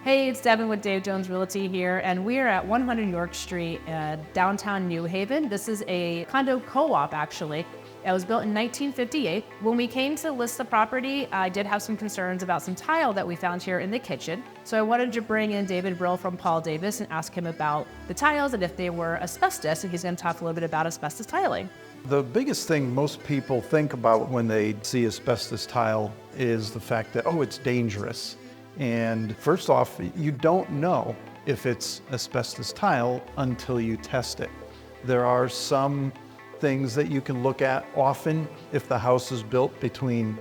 Hey, it's Devin with Dave Jones Realty here, and we are at 100 York Street, downtown New Haven. This is a condo co-op, actually. It was built in 1958. When we came to list the property, I did have some concerns about some tile that we found here in the kitchen. So I wanted to bring in David Brill from Paul Davis and ask him about the tiles and if they were asbestos, and he's going to talk a little bit about asbestos tiling. The biggest thing most people think about when they see asbestos tile is the fact that, oh, it's dangerous. And first off, you don't know if it's asbestos tile until you test it. There are some things that you can look at often if the house is built between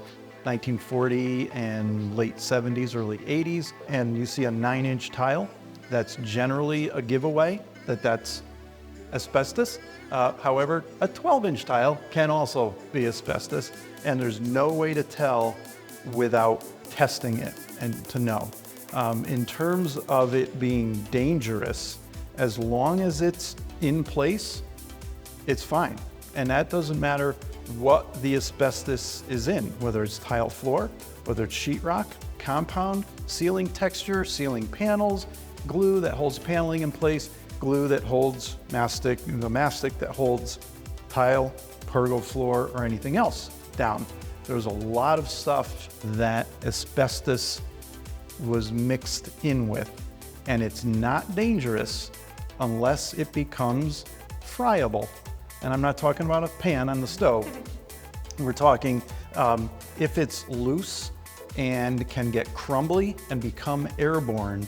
1940 and late 70s, early 80s, and you see a 9-inch tile, that's generally a giveaway that that's asbestos. However, a 12-inch tile can also be asbestos, and there's no way to tell without testing it and to know. In terms of it being dangerous, as long as it's in place, it's fine. And that doesn't matter what the asbestos is in, whether it's tile floor, whether it's sheetrock, compound, ceiling texture, ceiling panels, glue that holds paneling in place, glue that holds mastic, the mastic that holds tile, pergo floor, or anything else down. There's a lot of stuff that asbestos was mixed in with, and it's not dangerous unless it becomes friable. And I'm not talking about a pan on the stove. We're talking if it's loose and can get crumbly and become airborne,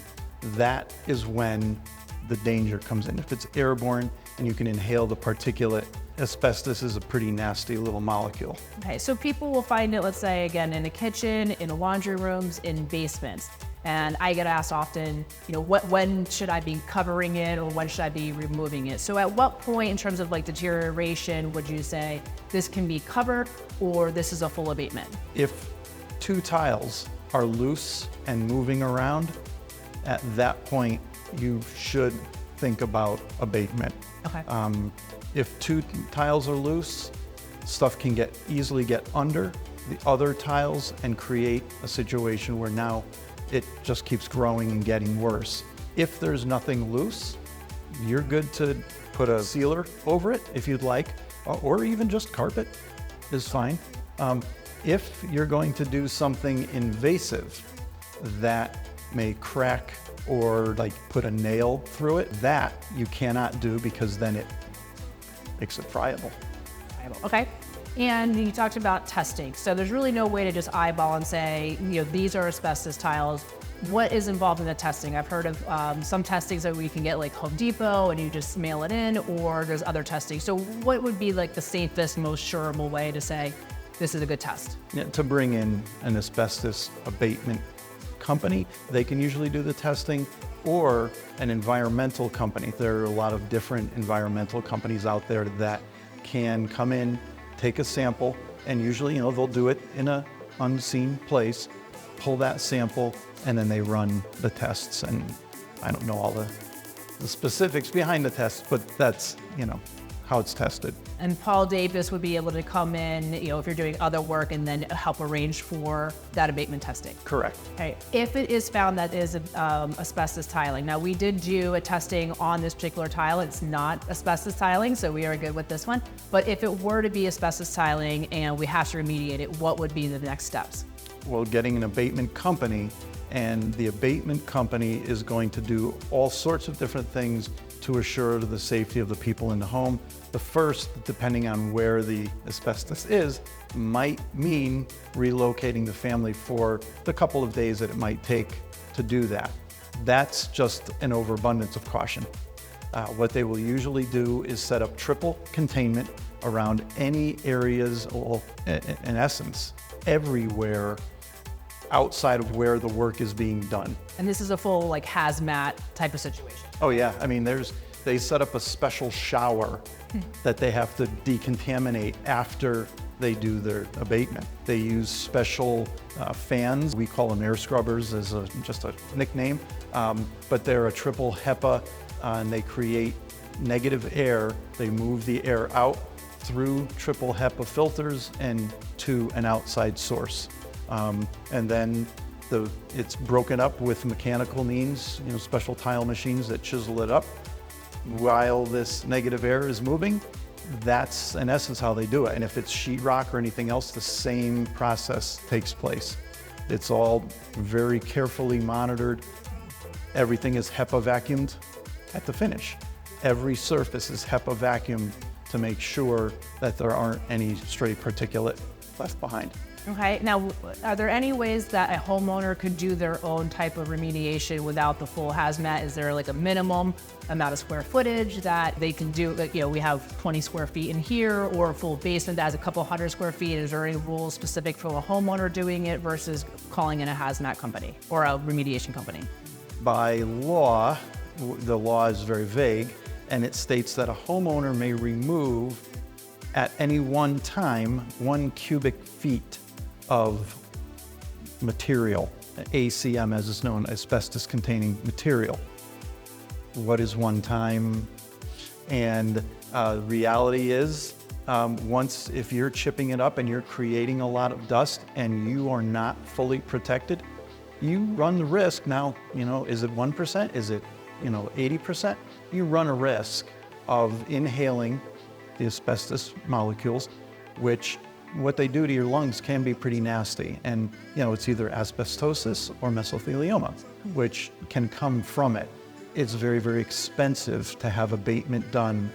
that is when the danger comes in. If it's airborne and you can inhale the particulate, asbestos is a pretty nasty little molecule. Okay, so people will find it, let's say, again, in the kitchen, in the laundry rooms, in basements. And I get asked often, when should I be covering it or when should I be removing it? So at what point in terms of like deterioration would you say this can be covered or this is a full abatement? If two tiles are loose and moving around, at that point, you should think about abatement. Okay. If two tiles are loose, stuff can easily get under the other tiles and create a situation where now it just keeps growing and getting worse. If there's nothing loose, you're good to put a sealer over it if you'd like, or even just carpet is fine. If you're going to do something invasive that may crack or like put a nail through it, that you cannot do because then it makes it friable. Okay. And you talked about testing. So there's really no way to just eyeball and say, these are asbestos tiles. What is involved in the testing? I've heard of some testings that we can get like Home Depot and you just mail it in, or there's other testing. So what would be like the safest, most sureable way to say this is a good test? Yeah, to bring in an asbestos abatement company, they can usually do the testing, or an environmental company. There are a lot of different environmental companies out there that can come in, take a sample, and usually, they'll do it in an unseen place, pull that sample, and then they run the tests. And I don't know all the specifics behind the tests, but that's, how it's tested. And Paul Davis would be able to come in, if you're doing other work and then help arrange for that abatement testing. Correct. Okay. If it is found that is asbestos tiling, now we did do a testing on this particular tile. It's not asbestos tiling, so we are good with this one. But if it were to be asbestos tiling and we have to remediate it, what would be the next steps? Well, getting an abatement company, and the abatement company is going to do all sorts of different things to assure the safety of the people in the home. The first, depending on where the asbestos is, might mean relocating the family for the couple of days that it might take to do that. That's just an overabundance of caution. What they will usually do is set up triple containment around any areas, or in essence, everywhere outside of where the work is being done. And this is a full hazmat type of situation. Oh yeah, I mean, they set up a special shower that they have to decontaminate after they do their abatement. They use special fans. We call them air scrubbers as just a nickname, but they're a triple HEPA, and they create negative air. They move the air out through triple HEPA filters and to an outside source. And then It's broken up with mechanical means, special tile machines that chisel it up. While this negative air is moving, that's in essence how they do it. And if it's sheetrock or anything else, the same process takes place. It's all very carefully monitored. Everything is HEPA vacuumed at the finish. Every surface is HEPA vacuumed to make sure that there aren't any stray particulate left behind. Okay, now are there any ways that a homeowner could do their own type of remediation without the full hazmat? Is there like a minimum amount of square footage that they can do? Like, we have 20 square feet in here, or a full basement that has a couple hundred square feet. Is there any rules specific for a homeowner doing it versus calling in a hazmat company or a remediation company? By law, the law is very vague, and it states that a homeowner may remove at any one time 1 cubic feet of material, ACM as it's known, asbestos containing material. What is one time? And reality is, if you're chipping it up and you're creating a lot of dust and you are not fully protected, you run the risk. Now, is it 1%? Is it, 80%? You run a risk of inhaling the asbestos molecules, which what they do to your lungs can be pretty nasty. And, it's either asbestosis or mesothelioma, which can come from it. It's very, very expensive to have abatement done.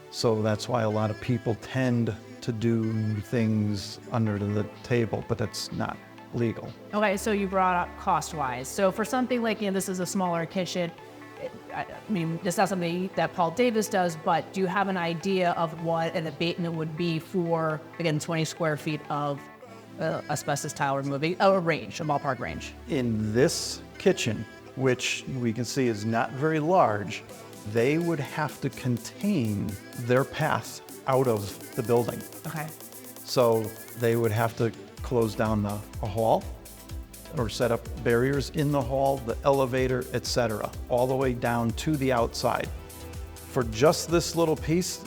So that's why a lot of people tend to do things under the table, but that's not legal. Okay, so you brought up cost-wise. So for something like, this is a smaller kitchen, it's not something that Paul Davis does, but do you have an idea of what an abatement would be for, again, 20 square feet of asbestos tile removing, a ballpark range? In this kitchen, which we can see is not very large, they would have to contain their path out of the building. Okay. So they would have to close down a hall, or set up barriers in the hall, the elevator, etc., all the way down to the outside. For just this little piece,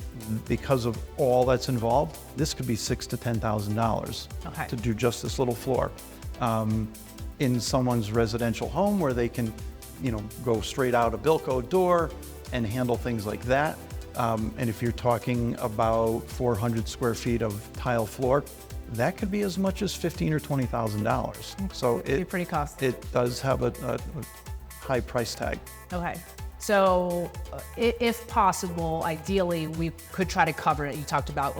because of all that's involved, this could be $6,000 to $10,000 to do just this little floor. In someone's residential home where they can, go straight out a Bilco door and handle things like that. And if you're talking about 400 square feet of tile floor, that could be as much as $15,000 or $20,000. So It'd be pretty costly. It does have a high price tag. Okay. So if possible, ideally, we could try to cover it. You talked about,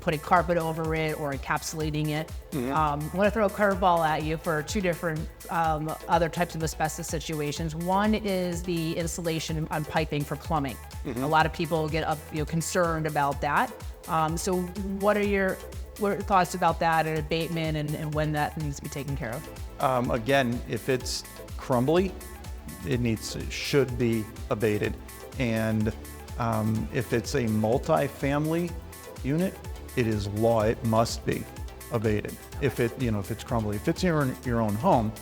putting carpet over it or encapsulating it. Mm-hmm. I want to throw a curveball at you for two different other types of asbestos situations. One is the insulation on piping for plumbing. Mm-hmm. A lot of people get concerned about that. So what are your thoughts about that and abatement and when that needs to be taken care of? Again, if it's crumbly, it should be abated. And if it's a multi-family unit, it is law, it must be abated. If it's crumbly. If it's your own home,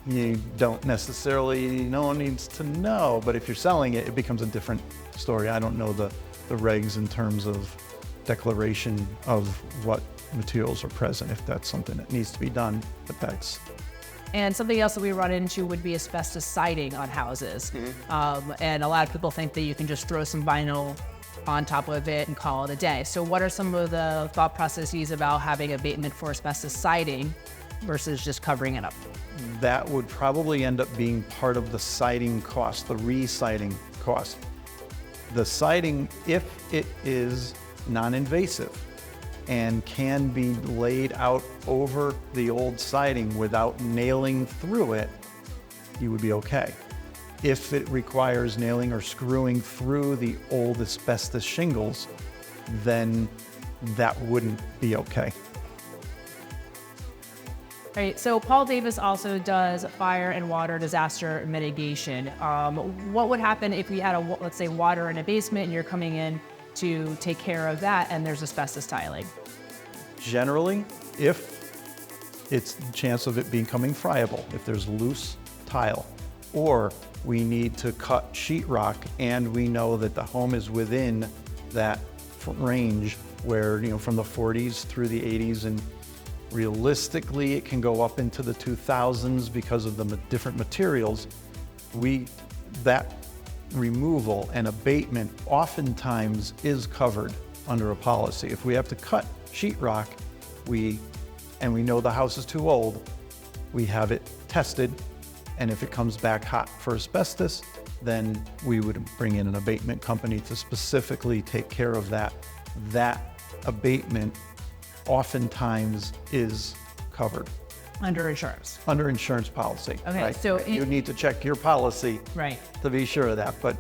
you don't necessarily, no one needs to know, but if you're selling it, it becomes a different story. I don't know the regs in terms of declaration of what materials are present, if that's something that needs to be done, but that's... And something else that we run into would be asbestos siding on houses. Mm-hmm. And a lot of people think that you can just throw some vinyl on top of it and call it a day. So what are some of the thought processes about having abatement for asbestos siding versus just covering it up? That would probably end up being part of the siding cost, the re-siding cost. The siding, if it is non-invasive and can be laid out over the old siding without nailing through it, you would be okay. If it requires nailing or screwing through the old asbestos shingles, then that wouldn't be okay. All right, so Paul Davis also does fire and water disaster mitigation. What would happen if we had let's say, water in a basement and you're coming in to take care of that and there's asbestos tiling? Generally, if it's the chance of it becoming friable, if there's loose tile, or we need to cut sheetrock and we know that the home is within that range where, from the 40s through the 80s and Realistically, it can go up into the 2000s because of the different materials. That removal and abatement oftentimes is covered under a policy. If we have to cut sheetrock, and we know the house is too old, we have it tested, and if it comes back hot for asbestos, then we would bring in an abatement company to specifically take care of that. That abatement oftentimes is covered. Under insurance. Under insurance policy. Okay, right? so you need to check your policy right. to be sure of that, but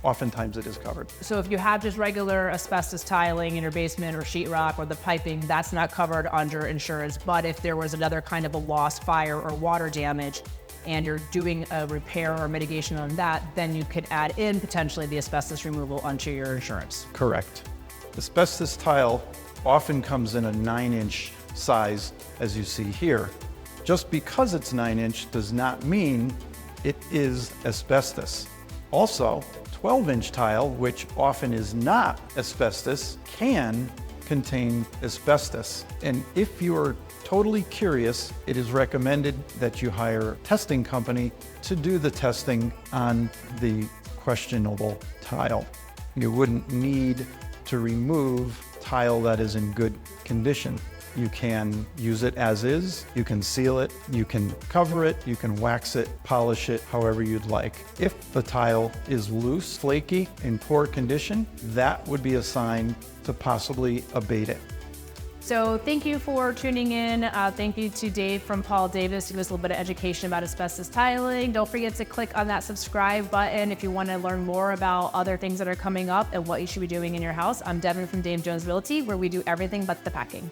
oftentimes it is covered. So if you have just regular asbestos tiling in your basement or sheetrock or the piping, that's not covered under insurance. But if there was another kind of a loss, fire or water damage, and you're doing a repair or mitigation on that, then you could add in potentially the asbestos removal onto your insurance. Correct. Asbestos tile often comes in a 9-inch size, as you see here. Just because it's 9-inch does not mean it is asbestos. Also, 12-inch tile, which often is not asbestos, can contain asbestos. And if you're totally curious, it is recommended that you hire a testing company to do the testing on the questionable tile. You wouldn't need to remove tile that is in good condition. You can use it as is, you can seal it, you can cover it, you can wax it, polish it, however you'd like. If the tile is loose, flaky, in poor condition, that would be a sign to possibly abate it. So thank you for tuning in. Thank you to Dave from Paul Davis to give us a little bit of education about asbestos tiling. Don't forget to click on that subscribe button if you want to learn more about other things that are coming up and what you should be doing in your house. I'm Devin from Dave Jones Realty, where we do everything but the packing.